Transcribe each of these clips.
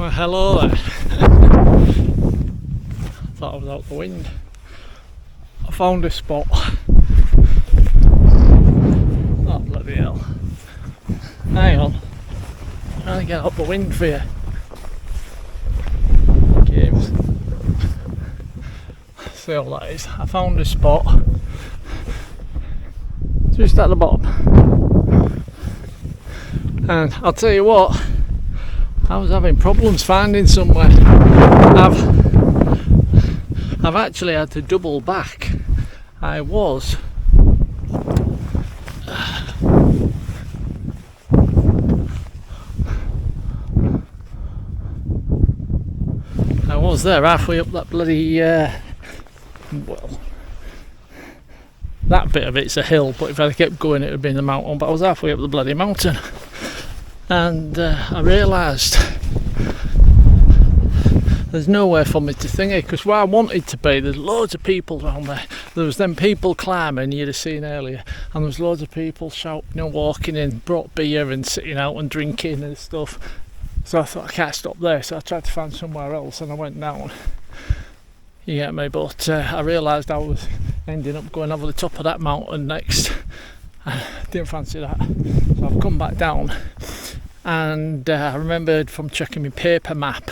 Well, hello there. Thought I was out the wind. I found a spot. Oh, bloody hell. Hang on. I'm trying to get out the wind for you. Games. See all that is. I found a spot just at the bottom. And I'll tell you what, I was having problems finding somewhere. I've actually had to double back. I was there halfway up that bloody well, that bit of it's a hill, but if I kept going it would be in the mountain, but I was halfway up the bloody mountain and I realised there's nowhere for me to thingy, because where I wanted to be, there's loads of people around there. There was them people climbing you'd have seen earlier, and there was loads of people shouting and walking in, brought beer and sitting out and drinking and stuff. So I thought I can't stop there, so I tried to find somewhere else and I went down. You get me? But I realised I was ending up going over the top of that mountain next. I didn't fancy that, so I've come back down. And I remembered from checking my paper map,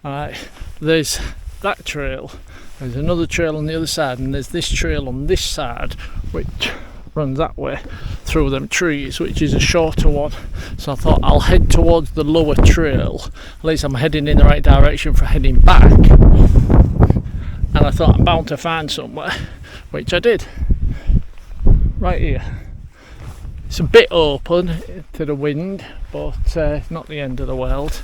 right, there's that trail, there's another trail on the other side, and there's this trail on this side which runs that way through them trees, which is a shorter one. So I thought I'll head towards the lower trail, at least I'm heading in the right direction for heading back. And I thought I'm bound to find somewhere, which I did, right here. It's a bit open to the wind, but it's not the end of the world.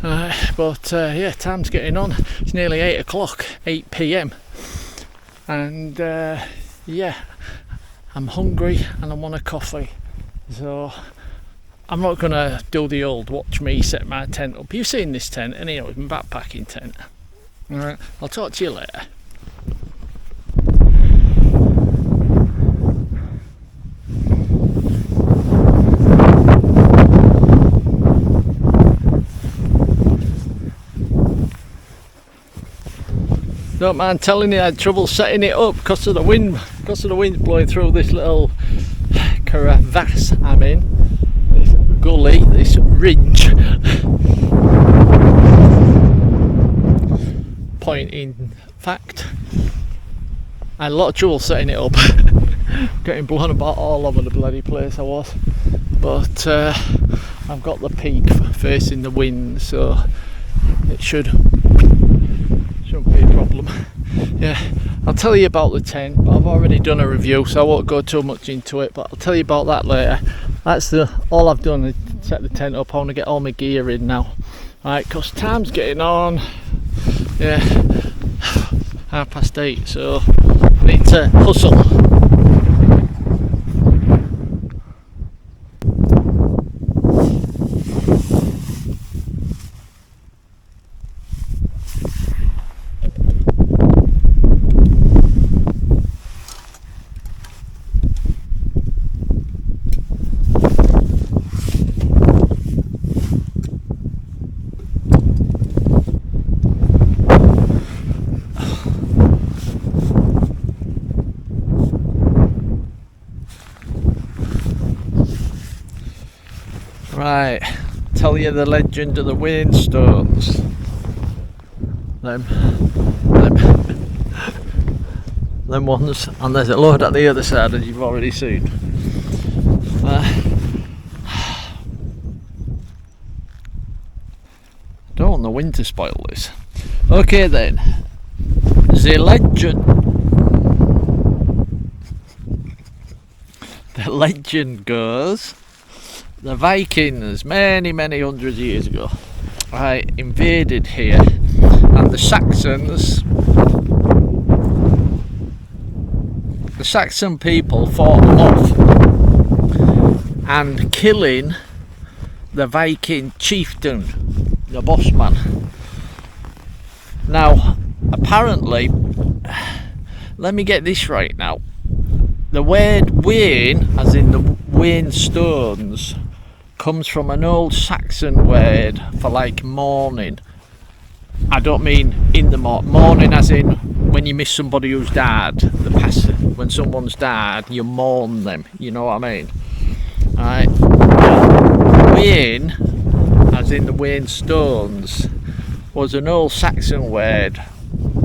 Yeah, time's getting on. It's nearly 8 o'clock, 8 p.m. And yeah, I'm hungry and I want a coffee. So I'm not going to do the old watch me set my tent up. You've seen this tent anyhow, it's my backpacking tent. Alright, I'll talk to you later. Don't mind telling you, I had trouble setting it up because of the wind. Because of the wind blowing through this little crevasse I'm in, this gully, this ridge. Point in fact, I had a lot of trouble setting it up. Getting blown about all over the bloody place I was. But I've got the peak facing the wind, so it shouldn't be a problem. Yeah, I'll tell you about the tent, but I've already done a review, so I won't go too much into it, but I'll tell you about that later. That's all I've done is set the tent up. I want to get all my gear in now, right, because time's getting on. Yeah, 8:30, so I need to hustle. Right, tell you the legend of the Wainstones. Them ones, and there's a load at the other side as you've already seen. Don't want the wind to spoil this. Okay then, the legend goes, the Vikings many hundreds of years ago, right, invaded here, and the Saxon people fought them off, and killing the Viking chieftain, the boss man. Now apparently, let me get this right now, the word Wain, as in the Wainstones, comes from an old Saxon word for like mourning. I don't mean in the mourning as in when you miss somebody who's died. The past, when someone's died, you mourn them. You know what I mean? Right. Wain, as in the Wainstones, was an old Saxon word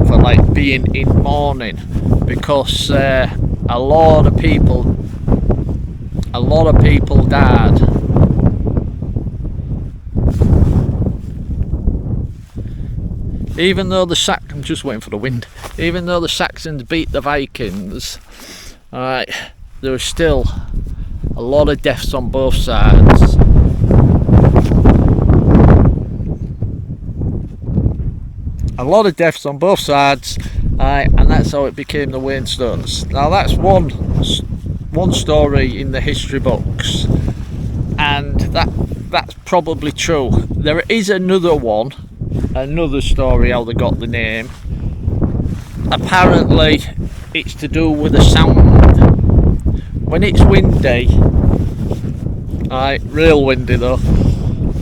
for like being in mourning, because a lot of people died. Even though I'm just waiting for the wind. Even though the Saxons beat the Vikings, right, there was still a lot of deaths on both sides. A lot of deaths on both sides, right, and that's how it became the Wainstones. Now that's one story in the history books, and that's probably true. There is another story how they got the name. Apparently it's to do with the sound. When it's windy, right, real windy though,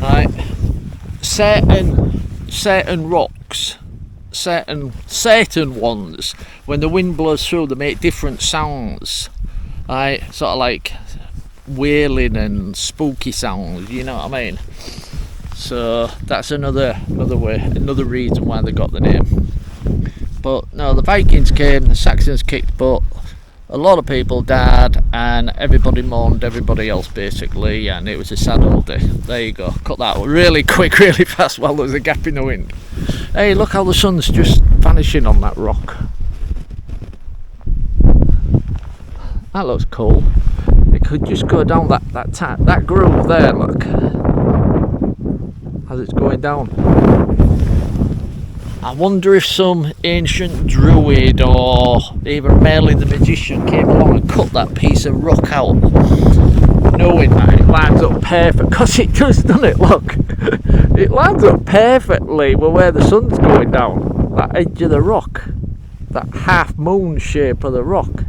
right, certain rocks, certain ones, when the wind blows through, they make different sounds, right, sort of like wailing and spooky sounds, you know what I mean? So that's another reason why they got the name. But no, the Vikings came, the Saxons kicked butt, a lot of people died, and everybody mourned everybody else basically, and it was a sad old day. There you go, cut that really quick, really fast while there was a gap in the wind. Hey, look how the sun's just vanishing on that rock. That looks cool. It could just go down that groove there, look, as it's going down. I wonder if some ancient druid or even Merlin the magician came along and cut that piece of rock out, knowing that it lines up perfect, because it does, doesn't it? Look, it lines up perfectly with where the sun's going down, that edge of the rock, that half moon shape of the rock.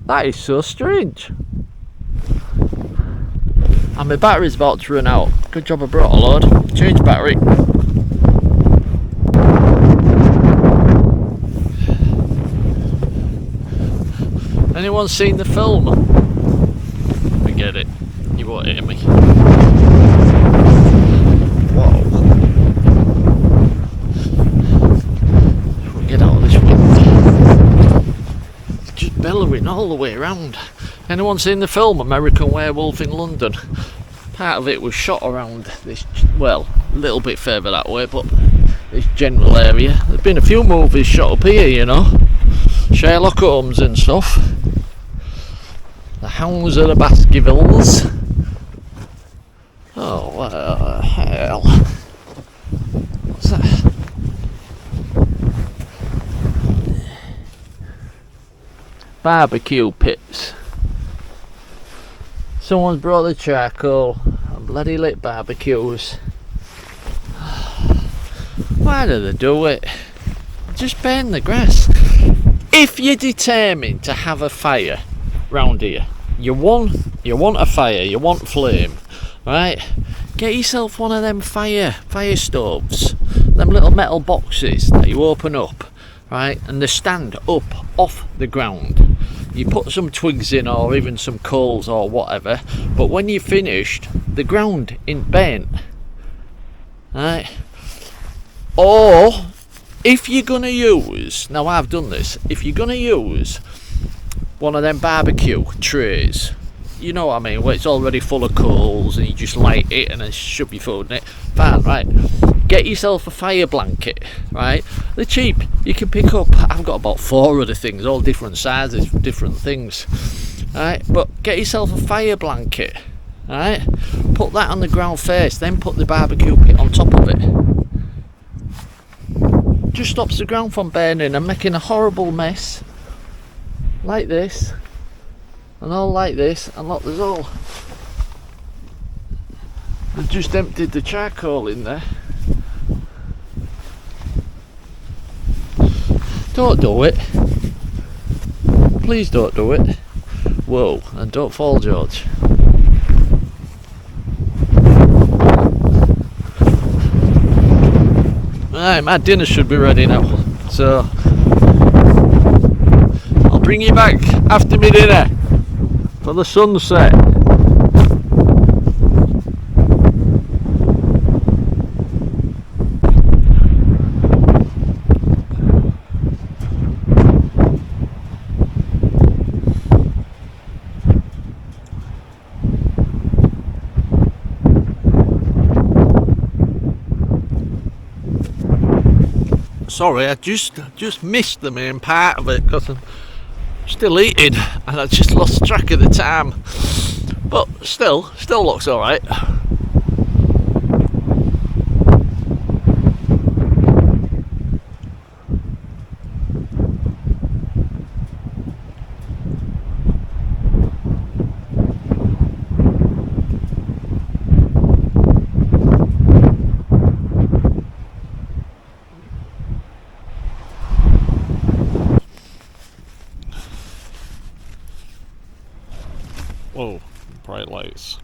That is so strange. And my battery's about to run out. Good job I brought a load. Change battery. Anyone seen the film? Forget it. You won't hear me. Whoa. We'll get out of this wind. It's just bellowing all the way around. Anyone seen the film American Werewolf in London? Part of it was shot around this, well, a little bit further that way, but this general area. There's been a few movies shot up here, you know. Sherlock Holmes and stuff. The Hounds of the Baskervilles. Oh, what the hell? What's that? Barbecue pits. Someone's brought the charcoal and bloody lit barbecues. Why do they do it? Just burn the grass. If you're determined to have a fire round here, you want a fire, you want flame, right? Get yourself one of them fire stoves, them little metal boxes that you open up, right? And they stand up off the ground. You put some twigs in or even some coals or whatever, but when you're finished, the ground ain't burnt, right? Or if you're gonna use, now I've done this, if you're gonna use one of them barbecue trays, you know what I mean, where it's already full of coals and you just light it and then shove your food in it, fine, right? Get yourself a fire blanket, right? They're cheap, you can pick up, I've got about 4 of the things, all different sizes, different things, right? But get yourself a fire blanket, right? Put that on the ground first, then put the barbecue pit on top of it. Just stops the ground from burning and making a horrible mess like this and all like this, and look, there's all, they've just emptied the charcoal in there. Don't do it, please don't do it. Whoa, and don't fall, George. Right, my dinner should be ready now, so I'll bring you back after my dinner for the sunset. Sorry, I just missed the main part of it because I'm still eating and I just lost track of the time. But still looks alright. Whoa, bright lights.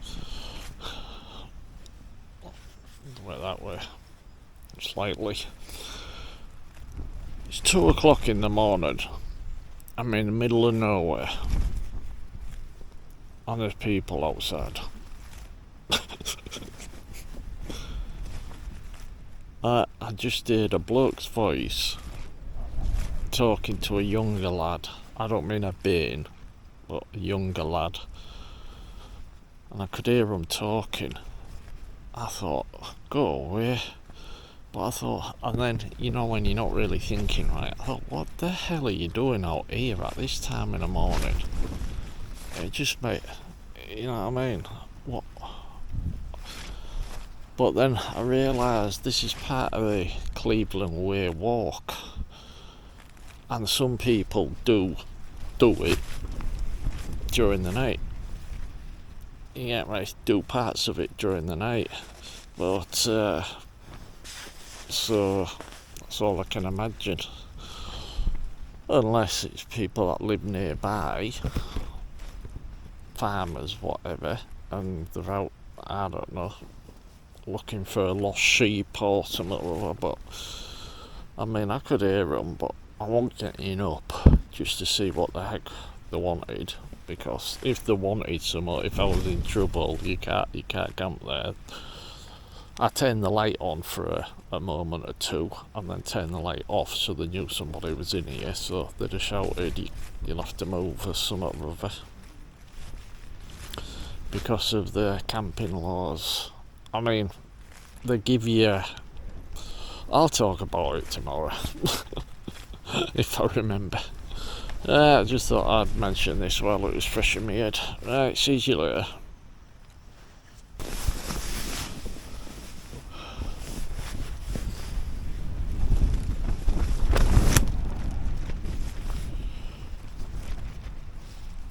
Went that way. Slightly. It's 2 o'clock in the morning. I'm in the middle of nowhere. And there's people outside. I just heard a bloke's voice talking to a younger lad. I don't mean a bane, but a younger lad. And I could hear him talking. I thought, go away. But I thought, and then, you know, when you're not really thinking right, I thought, what the hell are you doing out here at this time in the morning? It just made, you know what I mean? What? But then I realised this is part of the Cleveland Way walk. And some people do it during the night. You can't really do parts of it during the night, but so that's all I can imagine, unless it's people that live nearby, farmers, whatever, and they're out, I don't know, looking for a lost sheep or something. But I mean, I could hear them, but I won't get in up just to see what the heck they wanted. Because if they wanted something, if I was in trouble, you can't camp there. I turned the light on for a moment or two, and then turned the light off so they knew somebody was in here. So they'd have shouted, "You'll have to move," or something or other. Because of the camping laws. I mean, they give you. I'll talk about it tomorrow, if I remember. I just thought I'd mention this while it was fresh in my head. Right, see you later.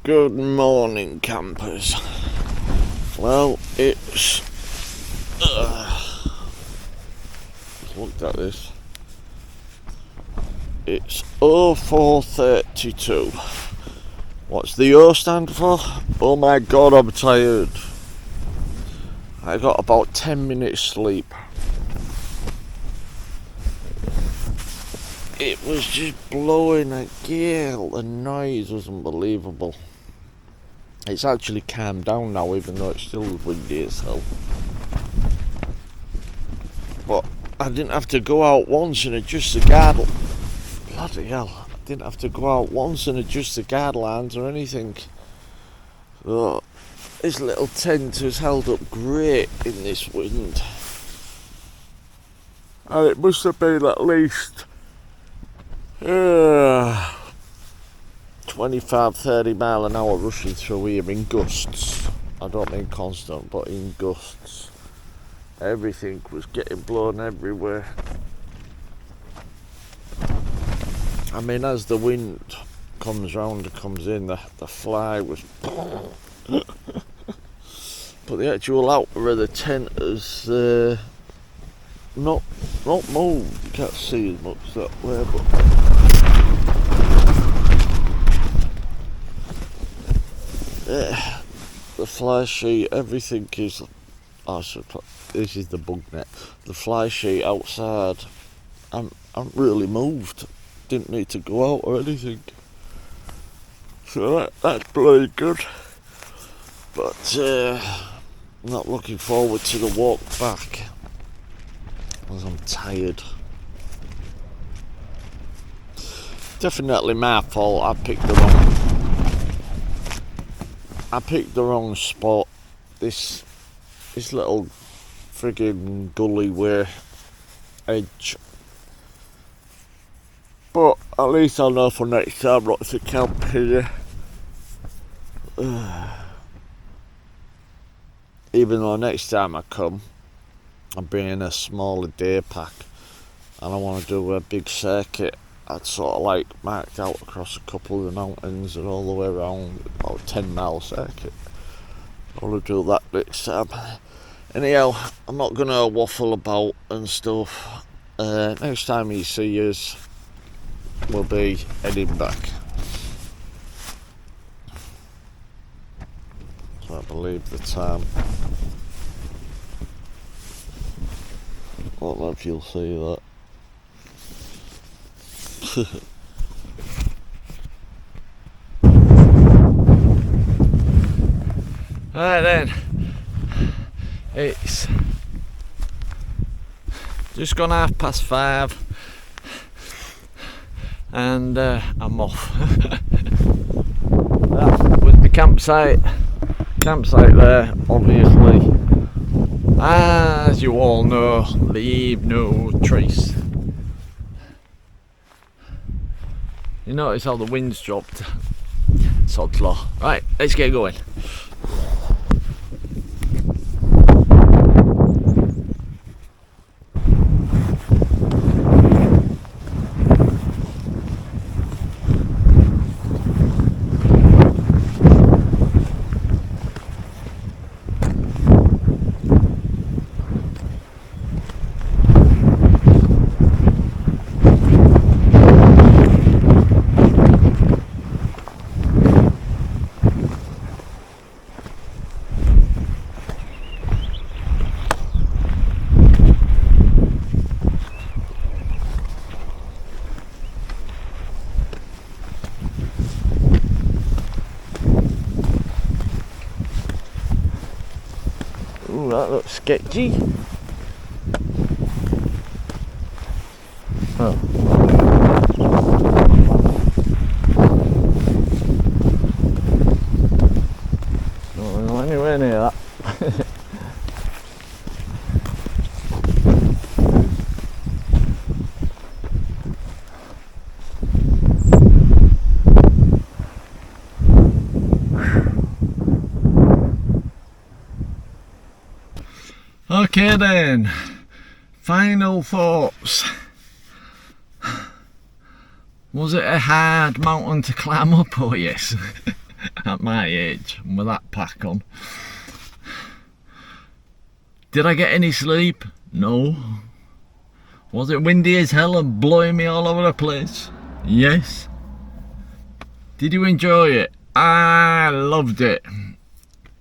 Good morning, campers. Well, it's... looked at this. It's 04:32. What's the O stand for? Oh my god, I'm tired. I got about 10 minutes sleep. It was just blowing a gale. The noise was unbelievable. It's actually calmed down now, even though it's still windy as hell. But I didn't have to go out once and adjust the guard. Bloody hell, I didn't have to go out once and adjust the guard lines or anything. So, this little tent has held up great in this wind. And it must have been at least 25-30 mile an hour rushing through here in gusts. I don't mean constant, but in gusts. Everything was getting blown everywhere. I mean, as the wind comes round and comes in, the fly was... But the actual outer of the tent is not moved. You can't see as much that way, but... the fly sheet, everything is... this is the bug net. The fly sheet outside I'm really moved. Didn't need to go out or anything. So that's bloody good. But I'm not looking forward to the walk back, because I'm tired. Definitely my fault. I picked the wrong spot. This little friggin' gully way edge. But at least I'll know for next time not to camp here. Even though next time I come, I'm bringing a smaller day pack, and I want to do a big circuit. I'd sort of like marked out across a couple of the mountains and all the way around, about a 10-mile circuit. I want to do that next time. Anyhow, I'm not going to waffle about and stuff. Next time you see us, we'll be heading back. So I believe the time. I don't know if you'll see that. Right then, it's just gone 5:30 and I'm off. That was the campsite there, obviously. As you all know, leave no trace. You notice how the wind's dropped? Sod's law. Right, let's get going. Ooh, that looks sketchy. Oh. Not going anywhere near that. Okay then, final thoughts. Was it a hard mountain to climb up? Oh yes, at my age and with that pack on. Did I get any sleep? No. Was it windy as hell and blowing me all over the place? Yes. Did you enjoy it? I loved it.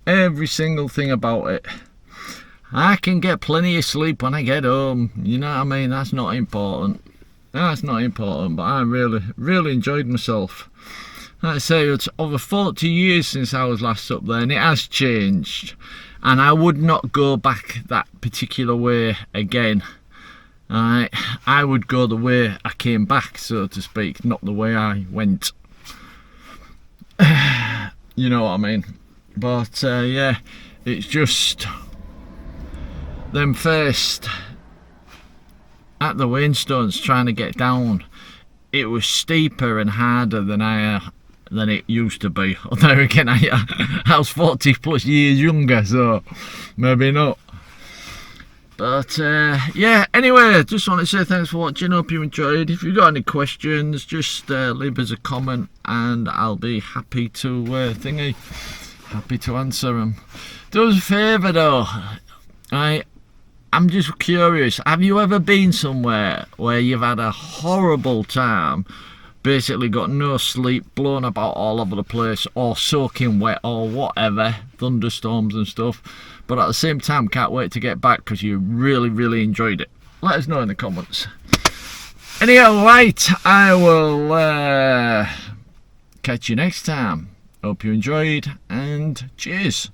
Every single thing about it. I can get plenty of sleep when I get home, you know what I mean? That's not important. That's not important, but I really enjoyed myself. Like I say, it's over 40 years since I was last up there, and it has changed. And I would not go back that particular way again. I would go the way I came back, so to speak, not the way I went. You know what I mean? But yeah, it's just them first at the Wainstones trying to get down. It was steeper and harder than it used to be. There again, I was 40 plus years younger, so maybe not. But yeah, anyway, just want to say thanks for watching. Hope you enjoyed. If you've got any questions, just leave us a comment and I'll be happy to happy to answer them. Do us a favour though, I'm just curious, have you ever been somewhere where you've had a horrible time, basically got no sleep, blown about all over the place, or soaking wet or whatever, thunderstorms and stuff, but at the same time can't wait to get back because you really enjoyed it? Let us know in the comments. Anyhow, right, I will catch you next time. Hope you enjoyed, and cheers.